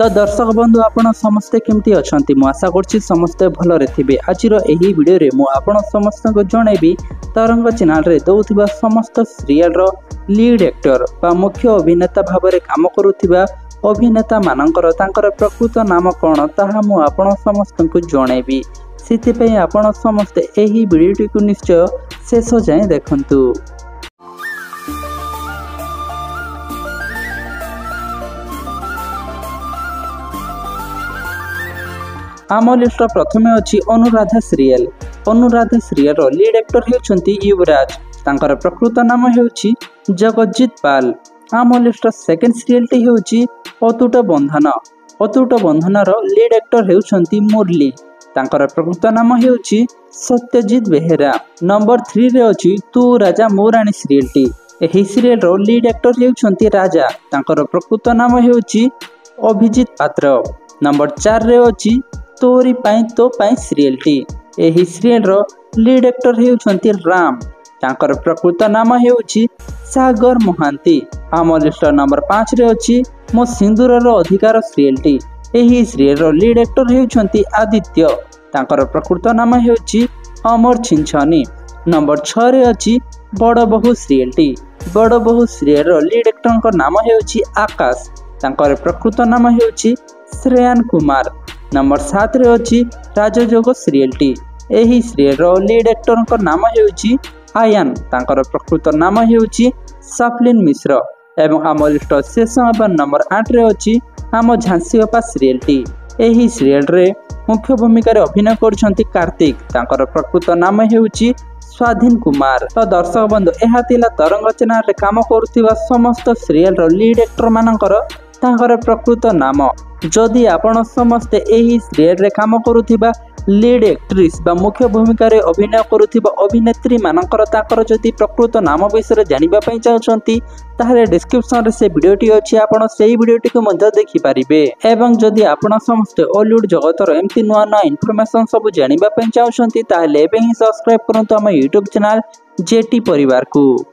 तो दर्शक बंधु आपण समस्ते केमती अछंती मु आशा करछि समस्ते भलरे थिबे। आजिर एही वीडियो रे मु आपण समस्त को जणेबी तरंग चैनल रे दउथिबा समस्त सीरियल रो लीड एक्टर बा मुख्य अभिनेता भाबरे काम करूथिबा अभिनेता मानकर तांकर प्रकृत नाम कोन ताहा मु आपण समस्त को जणेबी। सिथि पई आपण समस्ते एही वीडियो को निश्चय शेष जाय देखंतु। आम लिस्ट प्रथम अच्छी अनुराधा सीरियल। अनुराधा सीरियल रो लीड एक्टर हेउछंती युवराज, तांकर प्रकृत नाम हेउछि जगजीत पाल। आम लिस्ट सेकंड सीरियल टी हेउछि अतुट बंधन। अतुट बंधन रो लीड एक्टर हेउछंती मुरली, तांकर प्रकृत नाम हेउछि सत्यजीत बेहेरा। नंबर 3 रे अछि तू राजा मोराणी सीरियल टी। एही सीरियल रो लीड एक्टर हेउछंती राजा, तांकर प्रकृत नाम हेउछि अभिजीत पात्र। नंबर 4 रे अछि तोरी पाई तो पाई सीरियल टी। एही सीरियल रो लीड एक्टर हेउछंती राम, तांकर प्रकृत नाम हेउछि सागर महांती। आम लिस्ट नंबर 5 रे अछि मो सिंदूर रो अधिकार सीरियल टी। एही सीरियल रो लीड एक्टर हेउछंती आदित्य, तांकर प्रकृत नाम हेउछि अमर छिंछनी। नंबर 6 रे अछि बड़ बहु सीरियल टी। बड़ बहु सीरियल रो लीड एक्टर को नाम हेउछि आकाश, तांकर प्रकृत नाम हेउछि श्रेयान कुमार। नंबर 7 रे अछि राजजोग सीरियल टी। एही सीरियल रो लीड एक्टर को नाम हेउछि आयन, तांकर प्रकृत नाम हेउछि सफलिन मिश्र। एवं आम लिस्ट शेष नंबर 8 रे अछि आम झांसी बापा सीरियल टी। एही सीरियल रे मुख्य भूमिका रे अभिनय करछंती कार्तिक, तांकर प्रकृत नाम हेउछि स्वाधीन कुमार। तो दर्शक बंधु एहा तिला तरंग चैनल रे काम करूथिबा समस्त सीरियल रो लीड एक्टर मानकर तांकर प्रकृत नाम। जदि आपण समस्ते एही सीरियल रे काम करूथिबा लीड एक्ट्रेस बा मुख्य भूमिका रे अभिनय करूथिबा अभिनेत्री मानकर ताकर जदि प्रकृत नाम विषय जानिबा पई चाहछंती ताहले डिस्क्रिप्शन रे से वीडियोटी अछि, आपण सेही वीडियोटी को मध्य देखि परिबे। एवं जदि आपण समस्त हॉलीवुड जगतर एमती नुआ नुआ इन्फॉर्मेशन सब जानिबा पई चाहछंती ताहले एबे ही सब्सक्राइब करंतु हम यूट्यूब चैनल जेटी परिवार को।